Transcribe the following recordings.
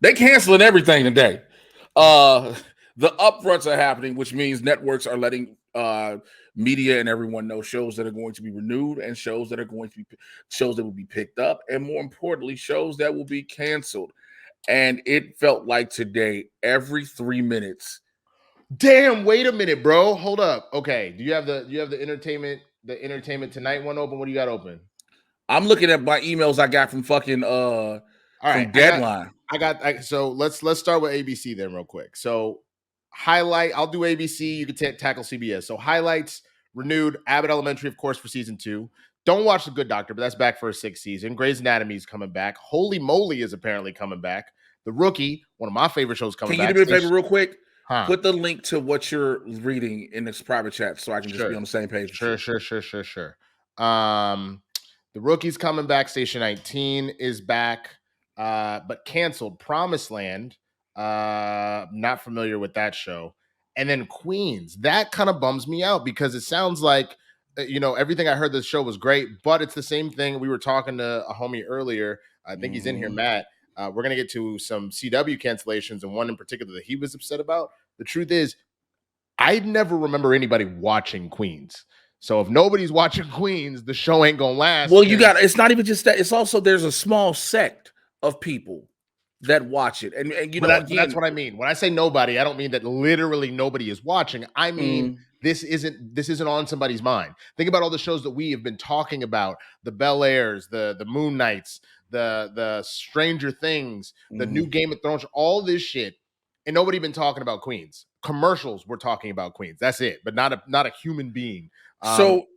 They canceling everything today. The upfronts are happening, which means networks are letting media and everyone know shows that are going to be renewed and shows that are going to be shows that will be picked up, and more importantly, shows that will be canceled. And it felt like today, every 3 minutes. Damn, wait a minute, bro. Hold up. Okay. Do you have the entertainment tonight one open? What do you got open? I'm looking at my emails I got from fucking from Deadline. So let's start with ABC then real quick. So I'll do ABC. You can tackle CBS. So highlights renewed. Abbott Elementary, of course, for season 2. Don't watch The Good Doctor, but that's back for a 6th season. Grey's Anatomy is coming back. Holy Moly is apparently coming back. The Rookie, one of my favorite shows, coming back. Can you do me a favor real quick? Put the link to what you're reading in this private chat so I can just be on the same page. Sure. The Rookie's coming back. Station 19 is back, but canceled. Promised Land, not familiar with that show. And then Queens. That kind of bums me out because it sounds like, everything I heard this show was great, but it's the same thing. We were talking to a homie earlier. I think he's in here, Matt. We're going to get to some CW cancellations and one in particular that he was upset about. The truth is, I never remember anybody watching Queens. So if nobody's watching Queens, the show ain't going to last. Well, it's not even just that. It's also, there's a small sect of people that watch it. And that's what I mean. When I say nobody, I don't mean that literally nobody is watching. I mean, this isn't on somebody's mind. Think about all the shows that we have been talking about, the Bel Airs, the Moon Knights, the Stranger Things, the new Game of Thrones, all this shit. And nobody been talking about Queens. Commercials were talking about Queens. That's it, but not a human being. So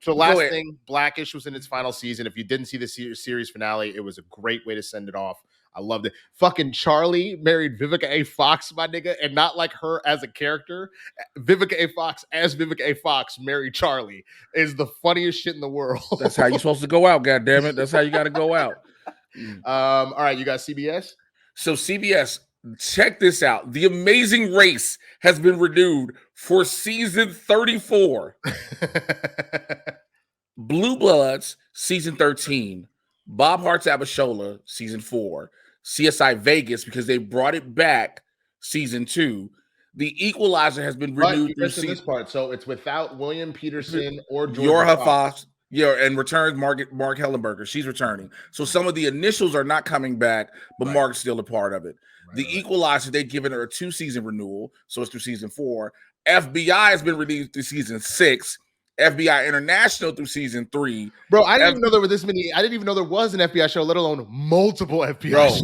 last thing, Blackish was in its final season. If you didn't see the series finale, it was a great way to send it off. I loved it. Fucking Charlie married Vivica A. Fox, my nigga, and not like her as a character. Vivica A. Fox as Vivica A. Fox married Charlie is the funniest shit in the world. That's how you're supposed to go out, goddammit. That's how you got to go out. All right, you got CBS? So CBS, check this out. The Amazing Race has been renewed for season 34. Blue Bloods, season 13. Bob Hart's Abishola, season 4. CSI Vegas, because they brought it back, season 2. The Equalizer has been renewed through season. This part, so it's without William Peterson or Jorah Fox. Yeah, and returns Mark Hellenberger. She's returning. So some of the initials are not coming back, but Mark's still a part of it. The Equalizer, they've given her a 2-season renewal, so it's through season 4. FBI has been released through season 6. FBI International through season 3. Bro, I didn't even know there were this many. I didn't even know there was an FBI show, let alone multiple FBI shows.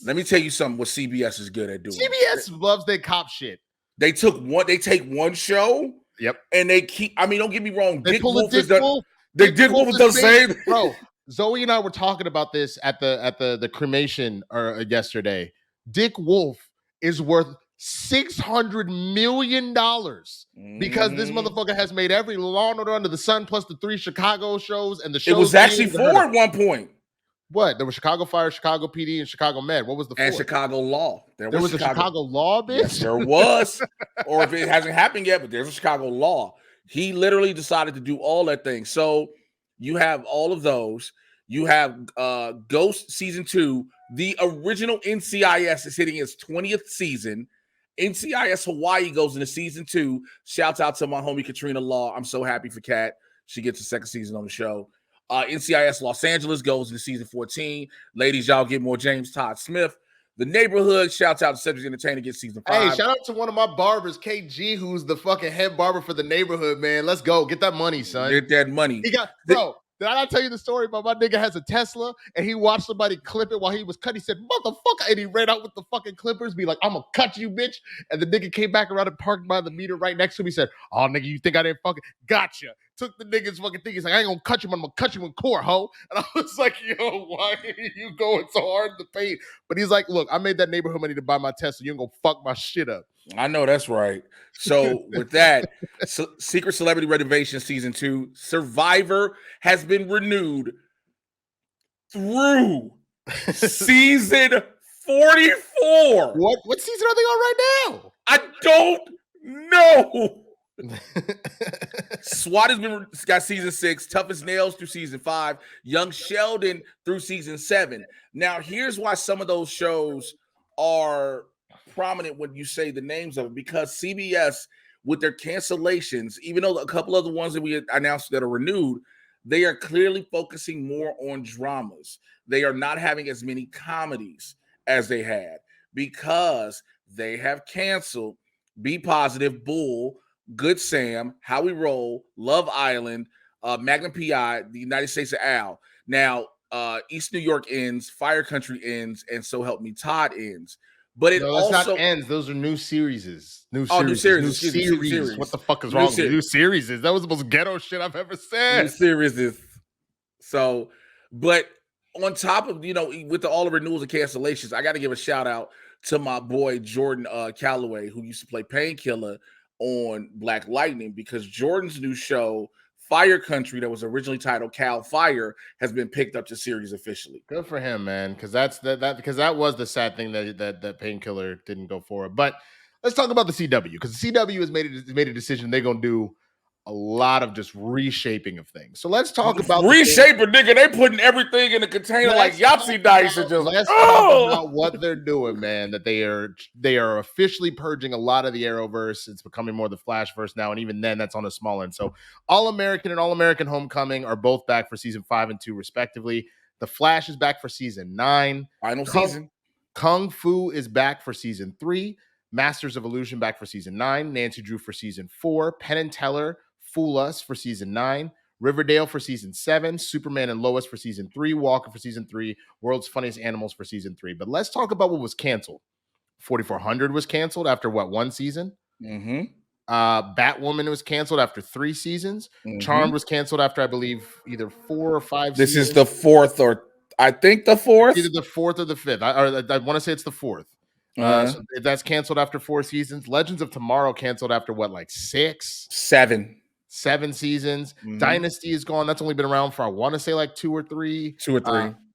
Let me tell you something what CBS is good at doing. CBS loves their cop shit. They take one show. Yep. And they keep, don't get me wrong. Dick Wolf is the Dick Wolf is the same. Bro, Zoe and I were talking about this at the cremation yesterday. Dick Wolf is worth $600 million because this motherfucker has made every Law and Order under the sun, plus the 3 Chicago shows and the shows. It was actually 4 at one point. What? There was Chicago Fire, Chicago PD, and Chicago Med. What was the 4th? And Chicago Law. There was a Chicago Law, bitch? Yes, there was. Or if it hasn't happened yet, but there's a Chicago Law. He literally decided to do all that thing. So you have all of those. You have Ghost season 2. The original NCIS is hitting its 20th season. NCIS Hawaii goes into season 2. Shouts out to my homie Katrina Law. I'm so happy for Kat. She gets a 2nd season on the show. NCIS Los Angeles goes into season 14. Ladies, y'all get more James Todd Smith. The Neighborhood, shouts out to Cedric Entertainer, gets season 5. Hey, shout out to one of my barbers, KG, who's the fucking head barber for The Neighborhood, man. Let's go. Get that money, son. Get that money. Did I not tell you the story about my nigga has a Tesla and he watched somebody clip it while he was cutting? He said, motherfucker. And he ran out with the fucking clippers, be like, I'm going to cut you, bitch. And the nigga came back around and parked by the meter right next to him. He said, oh, nigga, you think I didn't fucking gotcha. Took the nigga's fucking thing. He's like, I ain't going to cut you, man. I'm going to cut you in court, ho. And I was like, yo, why are you going so hard in the paint? But he's like, look, I made that neighborhood money to buy my Tesla. You ain't going to fuck my shit up. I know that's right. So with that, Secret Celebrity Renovation season 2, Survivor has been renewed through season 44. What season are they on right now? I don't know. SWAT has got season 6, Tough as Nails through season 5, Young Sheldon through season 7. Now, here's why some of those shows are prominent when you say the names of it, because CBS, with their cancellations, even though a couple of the ones that we announced that are renewed, they are clearly focusing more on dramas. They are not having as many comedies as they had because they have canceled Be Positive, Bull, Good Sam, How We Roll, Love Island, Magnum PI, The United States of Al. Now, East New York ends, Fire Country ends, and So Help Me Todd ends. But it No, that's also not ends. Those are new series. New series. series. What the fuck is wrong with new series? That was the most ghetto shit I've ever said. New series is so, but on top of with all the renewals and cancellations, I got to give a shout out to my boy Jordan Calloway, who used to play Painkiller on Black Lightning, because Jordan's new show Fire Country, that was originally titled Cal Fire, has been picked up to series officially. Good for him, man, because because that was the sad thing that Painkiller didn't go forward. But let's talk about the CW, because the CW has made a decision they're gonna do a lot of just reshaping of things. So let's talk about reshaping, nigga. They putting everything in a container like Yahtzee dice and just let's talk about what they're doing, man. That they are officially purging a lot of the Arrowverse. It's becoming more the Flashverse now, and even then, that's on a small end. So All American and All American Homecoming are both back for season 5 and 2, respectively. The Flash is back for season 9. Final season. Kung Fu is back for season 3. Masters of Illusion back for season 9. Nancy Drew for season 4. Penn and Teller, Fool Us for season 9. Riverdale for season 7. Superman and Lois for season 3. Walker for season 3. World's Funniest Animals for season 3. But let's talk about what was canceled. 4400 was canceled after one season? Mm-hmm. Batwoman was canceled after 3 seasons. Mm-hmm. Charmed was canceled after, I believe, either 4 or 5 this seasons. Is the 4th, or I think the 4th. Either the 4th or the 5th. I want to say it's the 4th. So that's canceled after 4 seasons. Legends of Tomorrow canceled after what, 7 seasons. Mm-hmm. Dynasty is gone. That's only been around for, I want to say, 2 or 3.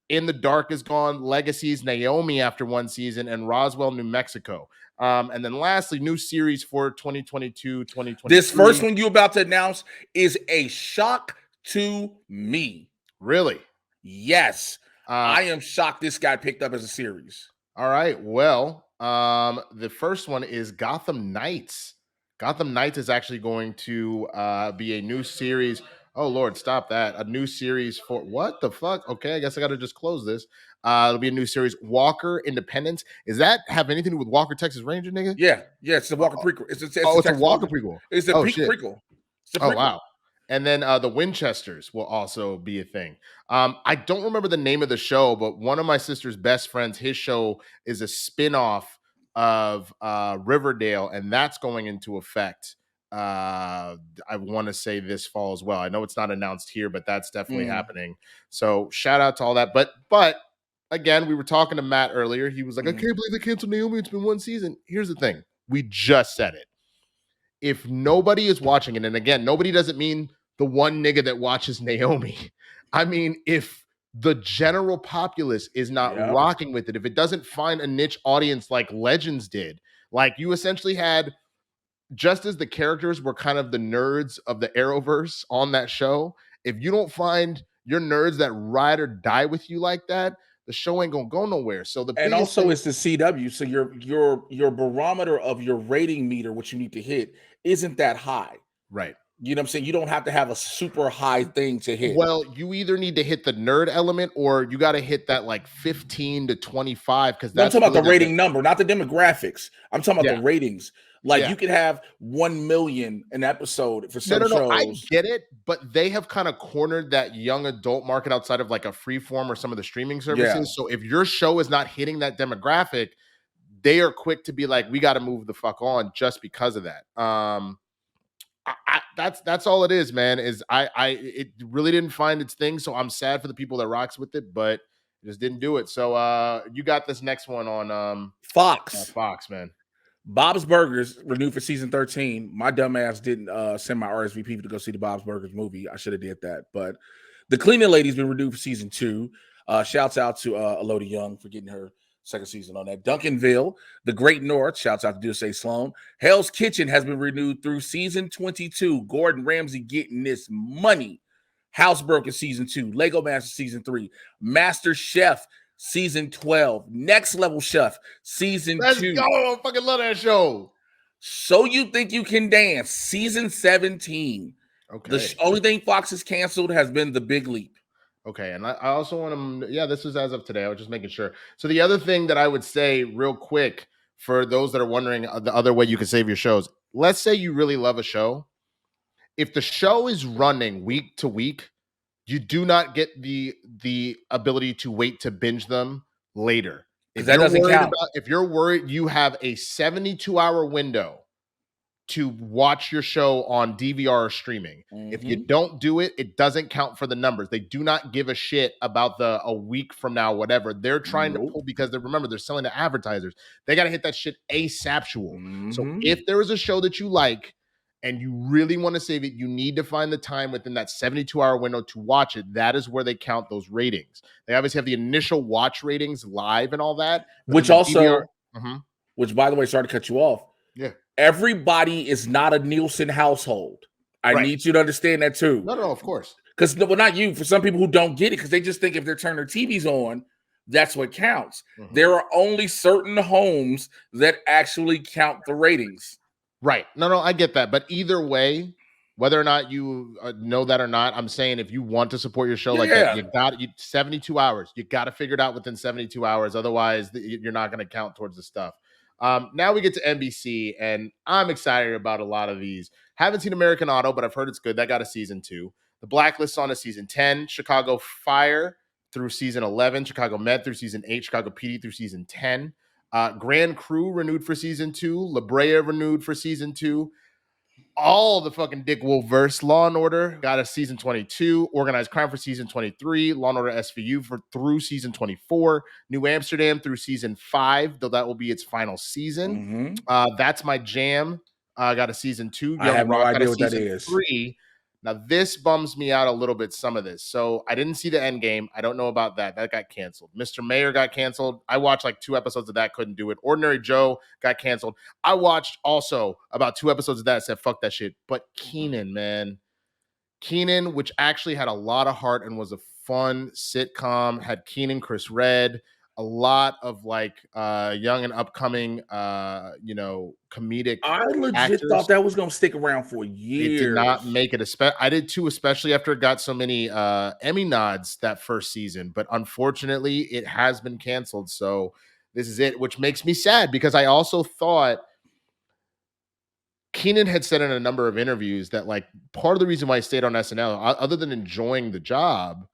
In the Dark is gone. Legacies, Naomi after 1 season, and Roswell, New Mexico. And then lastly, new series for 2022, 2023. This first one you're about to announce is a shock to me. Really? Yes. I am shocked this guy picked up as a series. All right. Well, the first one is Gotham Knights. Gotham Knights is actually going to be a new series. Oh, Lord, stop that. A new series for what the fuck? Okay, I guess I got to just close this. It'll be a new series, Walker Independence. Does that have anything to do with Walker, Texas Ranger, nigga? Yeah, it's a Walker prequel. It's a Walker prequel. It's a prequel. Oh, wow. And then the Winchesters will also be a thing. I don't remember the name of the show, but one of my sister's best friends, his show is a spin-off of Riverdale, and that's going into effect. I want to say this fall as well. I know it's not announced here, but that's definitely happening. So shout out to all that. But again, we were talking to Matt earlier. He was like, I can't believe they canceled Naomi. It's been 1 season. Here's the thing. We just said it. If nobody is watching it, and again, nobody doesn't mean the one nigga that watches Naomi. I mean, if the general populace is not rocking with it, if it doesn't find a niche audience like Legends did, like you essentially had, just as the characters were kind of the nerds of the Arrowverse on that show, if you don't find your nerds that ride or die with you like that, the show ain't gonna go nowhere. So it's the CW. So your barometer of your rating meter, what you need to hit, isn't that high. Right. You know what I'm saying? You don't have to have a super high thing to hit. Well, you either need to hit the nerd element or you got to hit that 15 to 25. Because I'm talking about the rating number, not the demographics. I'm talking about the ratings. You could have 1 million an episode for some shows. No, I get it, but they have kind of cornered that young adult market outside of a Freeform or some of the streaming services. Yeah. So if your show is not hitting that demographic, they are quick to be like, we got to move the fuck on just because of that. That's all it is, man. It really didn't find its thing, so I'm sad for the people that rocks with it, but it just didn't do it. So you got this next one on Fox. Fox, man. Bob's Burgers renewed for season 13. My dumb ass didn't send my RSVP to go see the Bob's Burgers movie. I should have did that. But the Cleaning Lady's been renewed for season 2. Shouts out to Elodie Young for getting her Second season on that. Duncanville, The Great North, shouts out to Deuce Sloan. Hell's Kitchen has been renewed through season 22. Gordon Ramsay getting this money. Housebroken season 2. Lego Master season 3. Master Chef season 12. Next Level Chef season 2. Let's go. I fucking love that show. So You Think You Can Dance season 17. Okay. The only thing Fox has canceled has been The Big Leap. Okay, and I also want to, this was as of today. I was just making sure. So the other thing that I would say real quick for those that are wondering the other way you can save your shows, let's say you really love a show. If the show is running week to week, you do not get the ability to wait to binge them later. If that doesn't count. If you're worried, you have a 72-hour window to watch your show on DVR or streaming. If you don't do it, it doesn't count for the numbers. They do not give a shit about a week from now, whatever. They're trying to pull because remember, they're selling to advertisers. They got to hit that shit ASAPual. So if there is a show that you like and you really want to save it, you need to find the time within that 72-hour window to watch it. That is where they count those ratings. They obviously have the initial watch ratings live and all that. Which also, which by the way, sorry to cut you off. Yeah. Everybody is not a Nielsen household. I need you to understand that too. No, of course. Because, well, not you. For some people who don't get it, because they just think if they're turning their TVs on, that's what counts. There are only certain homes that actually count the ratings. Right. No, I get that. But either way, whether or not you know that or not, I'm saying if you want to support your show that, you got 72 hours. You got to figure it out within 72 hours. Otherwise, you're not going to count towards the stuff. Now we get to NBC, and I'm excited about a lot of these. Haven't seen American Auto, but I've heard it's good. That got a season 2. The Blacklist on a season 10. Chicago Fire through season 11. Chicago Med through season 8. Chicago PD through season 10. Grand Crew renewed for season 2. La Brea renewed for season 2. All the fucking Dick Wolf-verse. Law and Order got a season 22. Organized Crime for season 23. Law and Order SVU through season 24. New Amsterdam through season 5, though that will be its final season. That's My Jam. Got a season 2. I have no idea what that is. 3. Now, this bums me out a little bit, some of this. So I didn't see the end game. I don't know about that. That got canceled. Mr. Mayor got canceled. I watched like 2 episodes of that. Couldn't do it. Ordinary Joe got canceled. I watched also about 2 episodes of that. Said, fuck that shit. But Kenan, man. Kenan, which actually had a lot of heart and was a fun sitcom. Had Kenan, Chris Redd. A lot of like young and upcoming, comedic. I legit actors. thought that was going to stick around for years. It did not make it. I did too, especially after it got so many Emmy nods that first season. But unfortunately, it has been canceled. So this is it, which makes me sad because I also thought Kenan had said in a number of interviews that like part of the reason why he stayed on SNL, other than enjoying the job,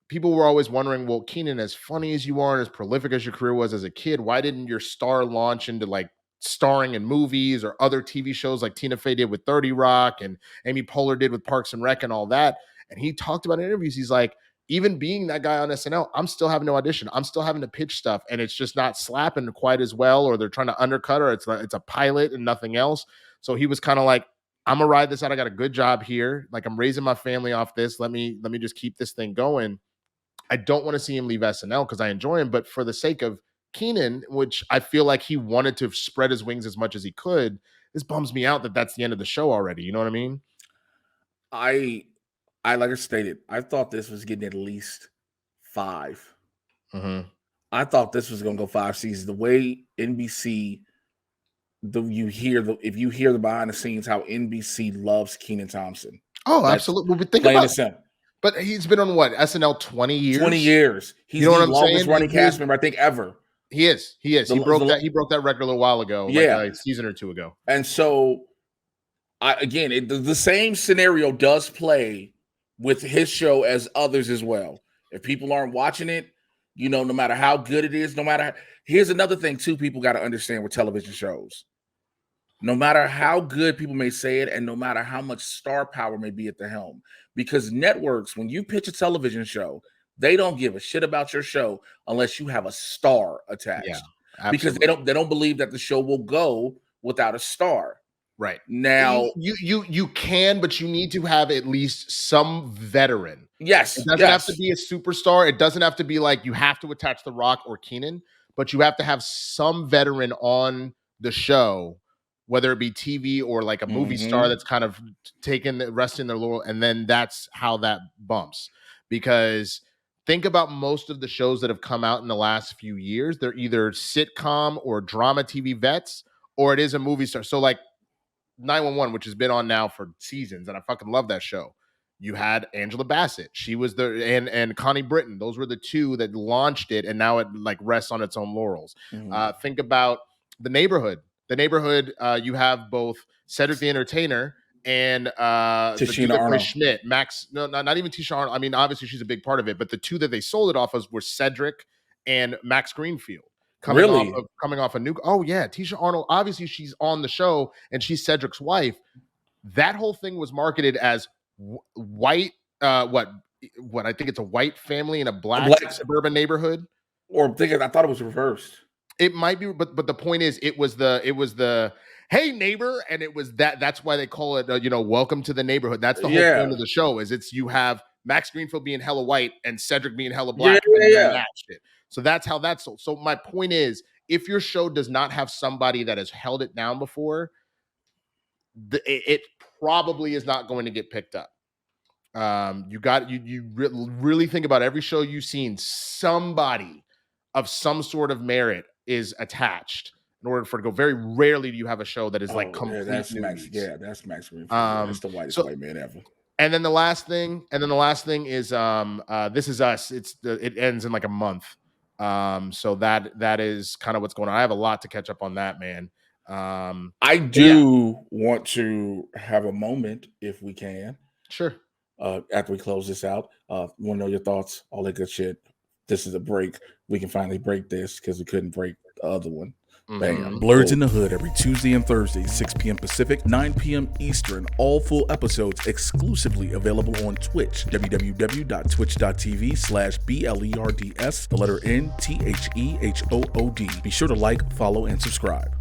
people were always wondering, well, Kenan, as funny as you are and as prolific as your career was as a kid, why didn't your star launch into like starring in movies or other TV shows like Tina Fey did with 30 Rock and Amy Poehler did with Parks and Rec and all that? And he talked about in interviews, he's like, even being that guy on SNL, I'm still having to audition. I'm still having to pitch stuff and it's just not slapping quite as well, or they're trying to undercut or it's a pilot and nothing else. So he was kind of like, I'm gonna ride this out. I got a good job here. Like I'm raising my family off this. Let me just keep this thing going. I don't want to see him leave SNL because I enjoy him, but for the sake of Kenan, which I feel like he wanted to spread his wings as much as he could, this bums me out that that's the end of the show already. You know what I mean? I like I stated, I thought this was getting at least 5. I thought this was going to go 5 seasons. The way NBC, if you hear the behind the scenes, how NBC loves Kenan Thompson. Oh, absolutely. Well, think about it. But he's been on what, SNL 20 years? 20 years. He's the longest running cast member, I think, ever. He is. He broke that record a little while ago, like a season or 2 ago. And so, the same scenario does play with his show as others as well. If people aren't watching it, no matter how good it is, here's another thing too, people got to understand with television shows. No matter how good people may say it, and no matter how much star power may be at the helm, because networks, when you pitch a television show, they don't give a shit about your show unless you have a star attached. Yeah, because they don't believe that the show will go without a star. Right. Now you can, but you need to have at least some veteran. Yes. It doesn't have to be a superstar. It doesn't have to be like you have to attach The Rock or Kenan. but you have to have some veteran on the show, whether it be TV or like a movie star that's kind of resting their laurel, and then that's how that bumps. Because think about most of the shows that have come out in the last few years. They're either sitcom or drama TV vets, or it is a movie star. So like 911, which has been on now for seasons, and I fucking love that show. You had Angela Bassett. She was and Connie Britton. Those were the two that launched it, and now it like rests on its own laurels. Think about The Neighborhood. The Neighborhood, you have both Cedric the Entertainer and Tashina Arnold. Schmidt. Max, no, not even Tisha Arnold. I mean, obviously she's a big part of it, but the two that they sold it off of were Cedric and Max Greenfield. Coming off a new. Oh yeah, Tisha Arnold. Obviously, she's on the show and she's Cedric's wife. That whole thing was marketed as white. What I think it's a white family in a black suburban neighborhood. Or I thought it was reversed. It might be, but the point is, it was the hey neighbor, and it was that's why they call it welcome to the neighborhood. That's the whole point of the show. Is you have Max Greenfield being hella white and Cedric being hella black. Matched it. So that's how that's sold. So my point is, if your show does not have somebody that has held it down before, it probably is not going to get picked up. You really think about every show you've seen, somebody of some sort of merit is attached in order for it to go. Very rarely do you have a show that is like complete. That's Max Greenfield. That's the whitest white man ever. And then the last thing is This Is Us. It ends in like a month. So that is kind of what's going on. I have a lot to catch up on that, man. I do want to have a moment if we can. Sure. After we close this out, want to know your thoughts, all that good shit. This is a break. We can finally break this because we couldn't break the other one. Bam. Blerds in the Hood every Tuesday and Thursday, 6 p.m. Pacific, 9 p.m. Eastern. All full episodes exclusively available on Twitch. www.twitch.tv/BLERDS, the letter NTHEHOOD. Be sure to like, follow, and subscribe.